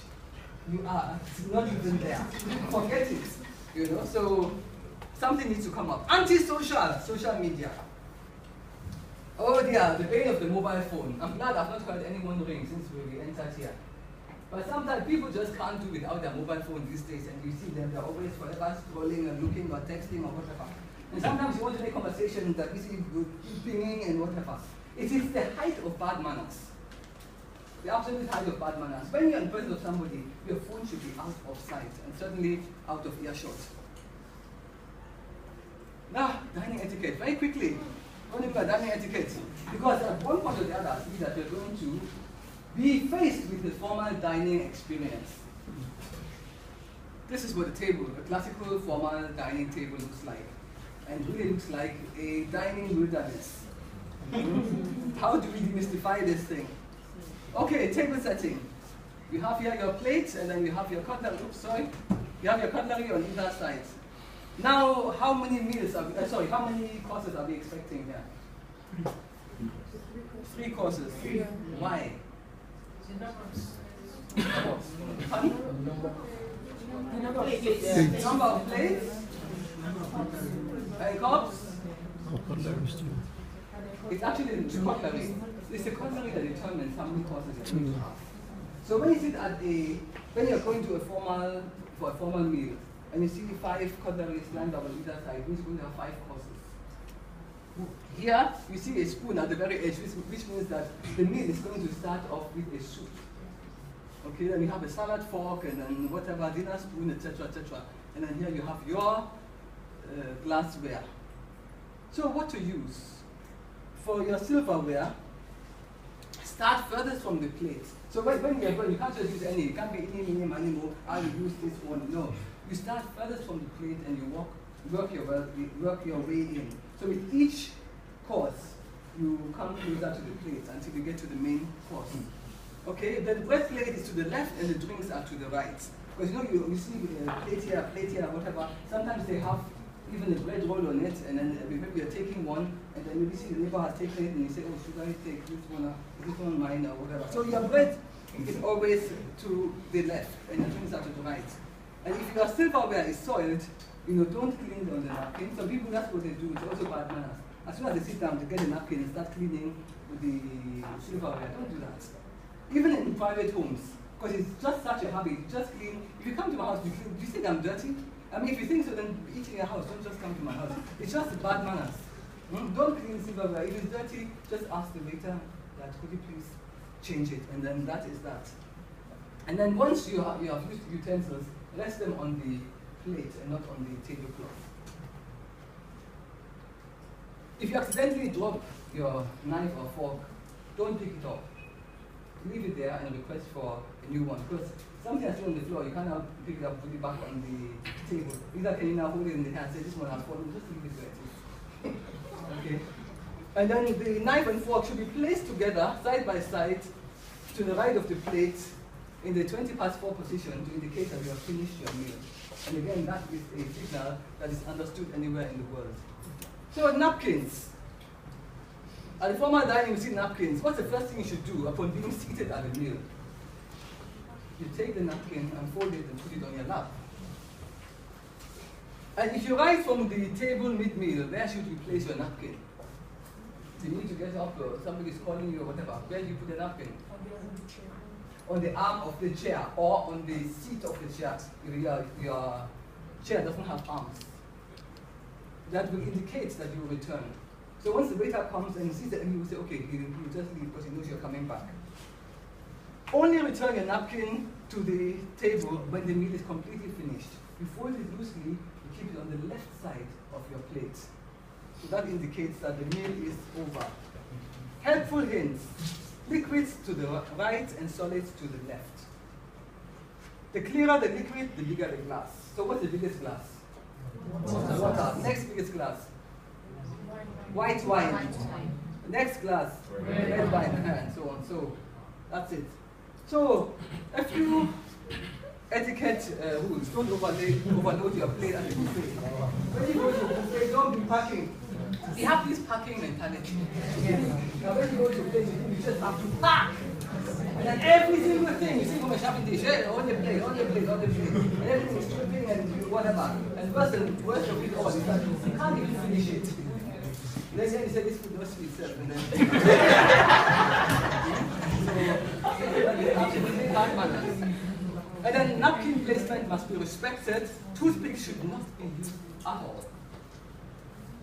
Speaker 1: you are not even there. Forget it. You know, so something needs to come up. Social media. Oh dear, the pain of the mobile phone. I'm glad I've not heard anyone ring since we entered here. But sometimes people just can't do without their mobile phone these days, and you see them, they're always forever scrolling and looking or texting or whatever. And sometimes you want to make conversations that you see pinging and whatever. It is the height of bad manners. The absolute height of bad manners. When you're in presence of somebody, your phone should be out of sight and certainly out of earshot. Now, dining etiquette, very quickly. When you look at dining etiquette, because at one point or the other, I see that you're going to be faced with the formal dining experience. This is what the table, a classical formal dining table looks like. And really looks like a dining wilderness. How do we demystify this thing? Okay, table setting. You have here your plates, and then you have your cutlery. Oops, sorry. You have your cutlery on either side. Now, how many meals are we, how many courses are we expecting here? 3 courses. Why? Pardon? Number of plates? And cups? It's actually the cutlery. It's the cutlery that determines how many courses you're going to have. So when you sit at when you're going to for a formal meal, and you see 5 cutleries lined up on either side, it means you're going to have 5 courses. Here, you see a spoon at the very edge, which means that the meal is going to start off with a soup. Okay, then you have a salad fork, and then whatever, dinner spoon, etc., etc. And then here you have your glassware. So what to use? For your silverware, start furthest from the plate. So when you're going, you can't just use any, you can't be any more, I'll use this one. No. You start furthest from the plate and you work your way in. So with each course, you come closer to the plate until you get to the main course. Okay, the bread plate is to the left and the drinks are to the right. Because you know, you see plate here, whatever, sometimes they have even a bread roll on it, and then maybe you're taking one, and then maybe see the neighbor has taken it, and you say, oh, should I take this one, is this one mine, or whatever. So your bread is always to the left, and your drinks are to the right. And if your silverware is soiled, don't clean on the napkin. So people, that's what they do. It's also bad manners. As soon as they sit down to get a napkin and start cleaning with the silverware, don't do that. Even in private homes, because it's just such a habit. You just clean. If you come to my house, you think I'm dirty? I mean, if you think so, then eat in your house. Don't just come to my house. It's just bad manners. Don't clean silverware. If it's dirty, just ask the waiter that could you please change it, and then that is that. And then once you have used utensils, rest them on the plate and not on the tablecloth. If you accidentally drop your knife or fork, don't pick it up. Leave it there and request for a new one. Because something that's on the floor, you cannot pick it up, put it back on the table. Either can you now hold it in the hand and say, this one has fallen, just leave it where it is. Okay? And then the knife and fork should be placed together, side by side, to the right of the plate, in the 20-past-4 position to indicate that you have finished your meal. And again, that is a signal that is understood anywhere in the world. So napkins. At the formal dining, you see napkins. What's the first thing you should do upon being seated at a meal? You take the napkin and fold it and put it on your lap. And if you rise from the table mid-meal, where should you place your napkin? So you need to get up, or somebody is calling you or whatever. Where do you put the napkin? On the arm of the chair or on the seat of the chair. Your chair doesn't have arms. That will indicate that you will return. So once the waiter comes and sees it, he will say, okay, he will just leave because he knows you're coming back. Only return your napkin to the table when the meal is completely finished. You fold it loosely, you keep it on the left side of your plate. So that indicates that the meal is over. Helpful hints. Liquids to the right and solids to the left. The clearer the liquid, the bigger the glass. So what's the biggest glass? Water. Next biggest glass? White wine. Next glass? Red wine. And so on. So that's it. So a few etiquette rules. Don't overload your plate at the buffet. When you go to a buffet, don't be packing. We have this packing mentality. Now when you go to a place, you just have to pack. And then every single thing, you see from a shopping dish, on the plate, on the plate, on the plate. And everything is dripping and whatever. And worst of it all is that you can't even finish it. Then you say this food must be itself. And then absolutely hard manners. And then napkin placement must be respected. Toothpicks should not be used at all.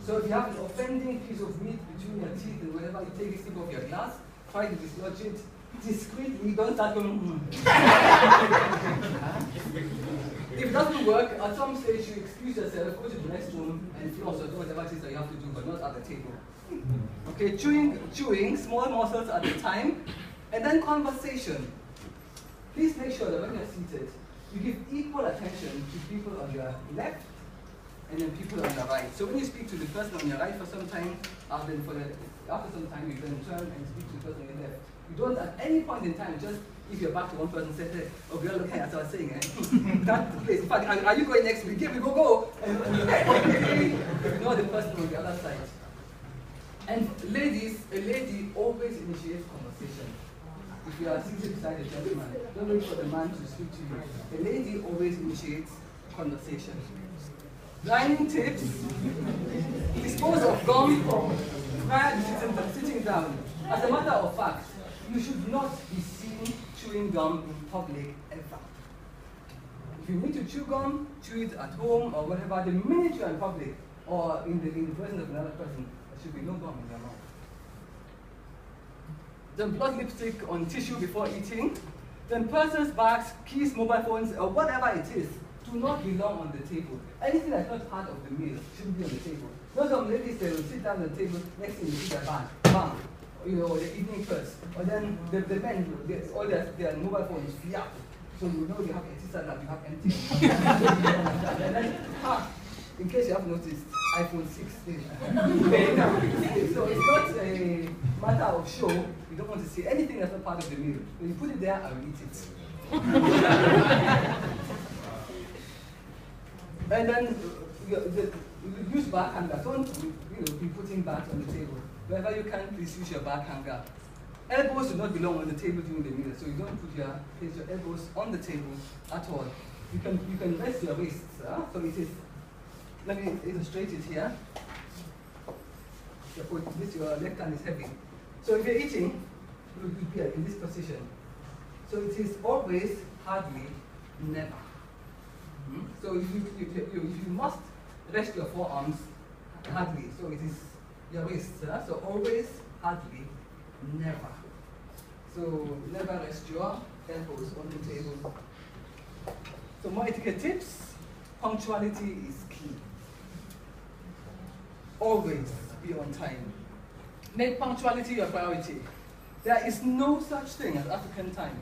Speaker 1: So if you have an offending piece of meat between your teeth and whatever, you take a sip of your glass, try to dislodge it discreetly, don't start going, If it doesn't work, at some stage you excuse yourself, go to the next room and floss or do whatever it is that you have to do, but not at the table. Okay, chewing, small morsels at a time, and then conversation. Please make sure that when you're seated, you give equal attention to people on your left and then people on your right. So when you speak to the person on your right for some time, after some time you then turn and speak to the person on your left. You don't at any point in time just if you're back to one person, say, hey, oh, we are looking at what I was saying, that place. In fact, are you going next week? Yeah, we go. And ignore the person on the other side. And ladies, a lady always initiates conversation. If you are seated beside a gentleman, don't wait for the man to speak to you. A lady always initiates conversation. Dining tips: dispose of gum prior to sitting down. As a matter of fact, you should not be seen chewing gum in public ever. If you need to chew gum, chew it at home or whatever. The minute you're in public or in the presence of another person, there should be no gum in your mouth. Then blot lipstick on tissue before eating. Then purses, bags, keys, mobile phones, or whatever it is, do not belong on the table. Anything that's not part of the meal shouldn't be on the table. Those some ladies, they will sit down at the table, next thing you see their bag, bam, the evening purse. Or then the men, all their mobile phones, yeah. So you know you have Etiquette that you have empty. And then, in case you have noticed, iPhone 16. So it's not a matter of show. You don't want to see anything that's not part of the meal. When you put it there, I will eat it. And then use back hanger. Don't be putting bags on the table. Wherever you can, please use your back hanger. Elbows do not belong on the table during the meal, so you don't place your elbows on the table at all. You can rest your wrists. So it is. Let me illustrate it here. Your left hand is heavy. So if you're eating, you will be in this position. So it is always, hardly, never. So you must rest your forearms hardly. So it is your wrist. So always, hardly, never. So never rest your elbows on the table. So more etiquette tips. Punctuality is key. Always be on time. Make punctuality your priority. There is no such thing as African time.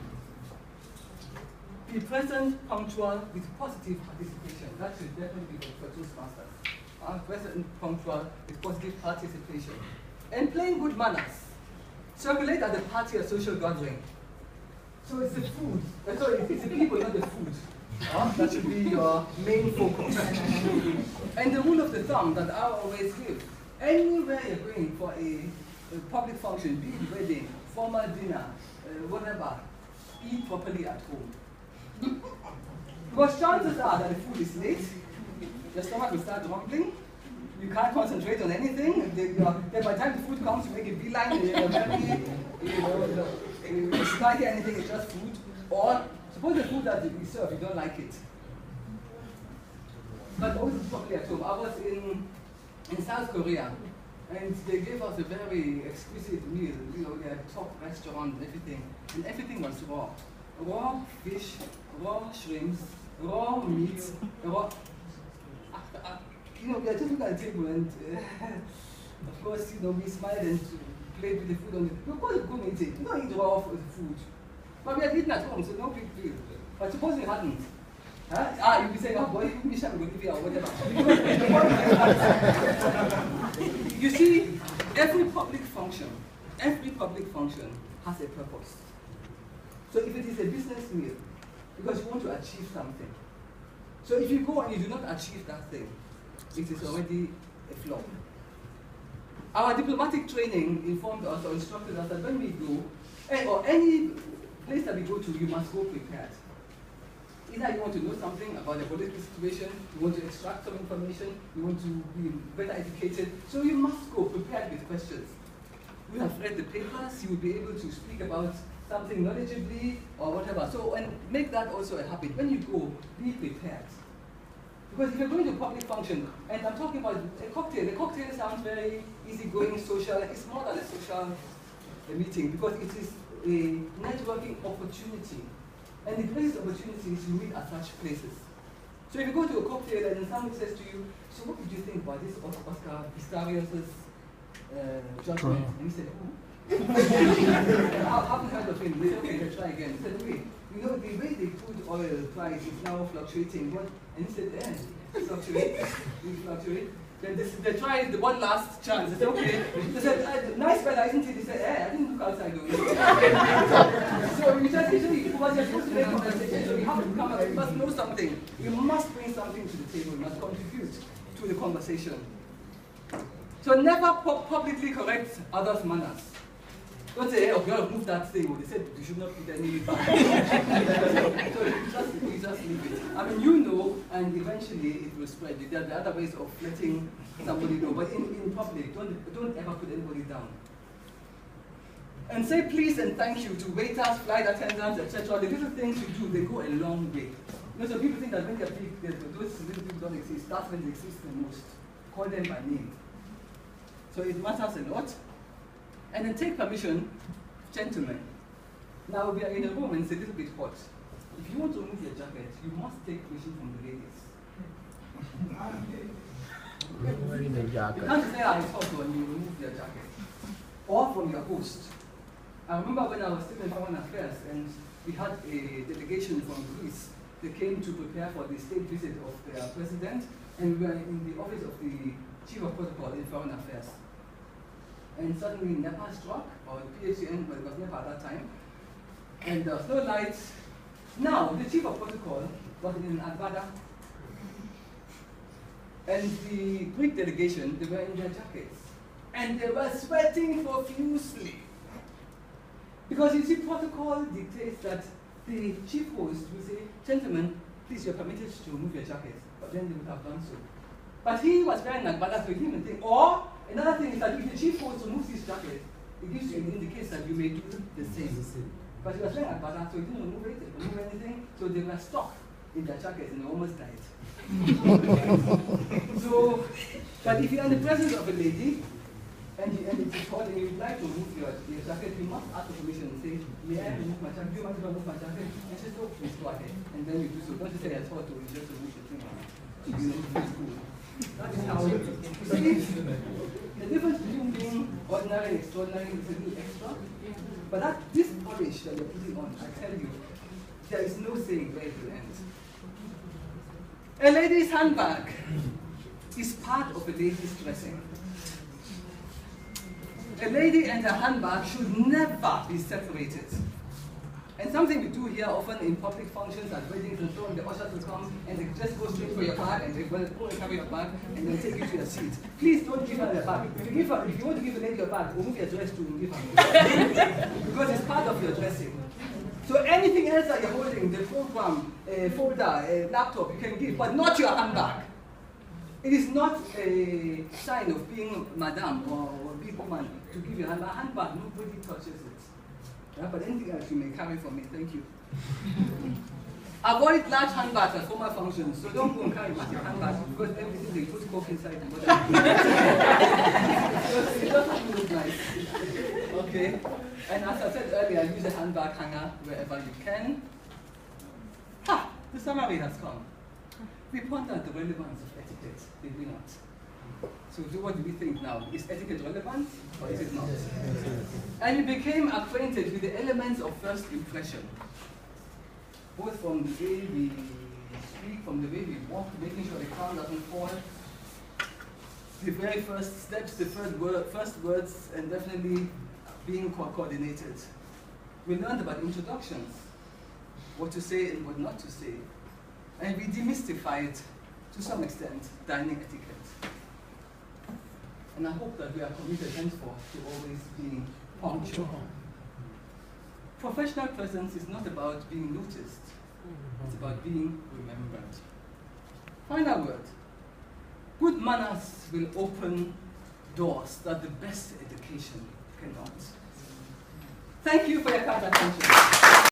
Speaker 1: Be present, punctual, with positive participation. That should definitely be for Toastmasters. Present, punctual, with positive participation. And playing good manners. Circulate at the party or social gathering. So it's the food. Sorry, it's the people, not the food. That should be your main focus. And the rule of the thumb that I always give: anywhere you're going for a public function, be it wedding, formal dinner, whatever, eat properly at home. Because chances are that the food is late, your stomach will start rumbling, you can't concentrate on anything. By the time the food comes, you make a beeline, you're very, you can't hear anything, it's just food. Or suppose the food that we serve, you don't like it. But always eat properly at home. I was in South Korea, and they gave us a very exquisite meal. They had top restaurant and everything was raw. Raw fish, raw shrimps, raw meat, raw. We are just looking at the table, and of course, we smiled and played with the food on it. Of course, you couldn't eat it. You don't eat raw food. But we had eaten at home, so no big deal. But suppose we hadn't. You'd be saying, oh boy, we shall go to or whatever. You see, every public function has a purpose. So if it is a business meal, because you want to achieve something. So if you go and you do not achieve that thing, it is already a flaw. Our diplomatic training informed us or instructed us that when we go, or any place that we go to, you must go prepared. Either you want to know something about the political situation, you want to extract some information, you want to be better educated, so you must go prepared with questions. You have read the papers, you will be able to speak about something knowledgeably or whatever. So, and make that also a habit. When you go, be prepared. Because if you're going to a public function, and I'm talking about a cocktail sounds very easygoing, social. It's more than a social meeting because it is a networking opportunity. And the greatest opportunities you meet at such places. So if you go to a cocktail and somebody says to you, so what did you think about this Oscar Pistorius' judgment? And he said, who? I haven't heard of him. They said, okay, let's try again. He said, wait, you know, the way the crude oil price is now fluctuating. What? And he said, fluctuate, fluctuate. Then they tried the one last chance. They said, okay. They said, nice fella, isn't it? They said, I didn't look outside though. So you just usually, because you're supposed to make conversation, so you have to come up, you must know something. You must bring something to the table, you must contribute to the conversation. So never publicly correct others' manners. Don't say, hey, oh, you gotta move that thing. Or they said you should not put any back. So you just leave it. I mean, you know, and eventually it will spread. There are other ways of letting somebody know. But in public, don't ever put anybody down. And say please and thank you to waiters, flight attendants, etc. The little things you do, they go a long way. You know, so people think that when they're big, those little people don't exist. That's when they exist the most. Call them by name. So it matters a lot. And then take permission, gentlemen. Now we are in a room and it's a little bit hot. If you want to remove your jacket, you must take permission from the ladies.
Speaker 5: Wearing the jacket.
Speaker 1: You can't say it's hot when you remove your jacket. Or from your host. I remember when I was still in Foreign Affairs and we had a delegation from Greece. They came to prepare for the state visit of their president, and we were in the office of the Chief of Protocol in Foreign Affairs. And suddenly NEPA struck, or PHN, but it was NEPA at that time, and there was no lights. Now, the Chief of Protocol was in Abuja, and the Greek delegation, they were in their jackets, and they were sweating profusely. Because you see, protocol dictates that the chief host will say, gentlemen, please, you're permitted to remove your jackets, but then they would have done so. But he was wearing Agbada, so he didn't think. Or another thing is that if the chief host removes his jacket, it gives you, it indicates that you may do the same. But he was wearing Agbada, so he didn't remove it, didn't remove anything, so they were stuck in their jackets and they almost died. So, but if you're in the presence of a lady, and it's hot and you'd like to remove your jacket, you must ask for permission and say, may I remove my jacket? Do you want to remove my jacket? And she says, oh, please go ahead. And then you do so. Don't just say it's hot, or you just remove the thing. You know, it's cool. That is how it is. See, the difference between being ordinary and extraordinary is a little extra. But this polish that you're putting on, I tell you, there is no saying where it will end. A lady's handbag is part of a lady's dressing. A lady and her handbag should never be separated. And something we do here often in public functions at weddings and so on, the ushers will come and they just go straight for your bag and they will go and carry your bag and then take you to your seat. Please don't give her the bag. If you want to give a lady your bag, remove your dress too and give her. Because it's part of your dressing. So anything else that you're holding, the program, a folder, a laptop, you can give, but not your handbag. It is not a sign of being madam or big woman to give your handbag. Nobody touches it. Yeah, but anything else you may carry for me. Thank you. Avoid large handbags at formal functions. So don't go and carry massive handbags because everything they put coke inside. It doesn't look nice. Okay. And as I said earlier, use a handbag hanger wherever you can. Ha! The summary has come. We pondered the relevance of etiquette, did we not? So what do we think now? Is etiquette relevant or is it not? And we became acquainted with the elements of first impression, both from the way we speak, from the way we walk, making sure the crown doesn't fall, the very first steps, the first words, and definitely being coordinated. We learned about introductions, what to say and what not to say. And we demystified, to some extent, dining etiquette. And I hope that we are committed henceforth to always being punctual. Professional presence is not about being noticed. It's about being remembered. Final word. Good manners will open doors that the best education cannot. Thank you for your kind attention.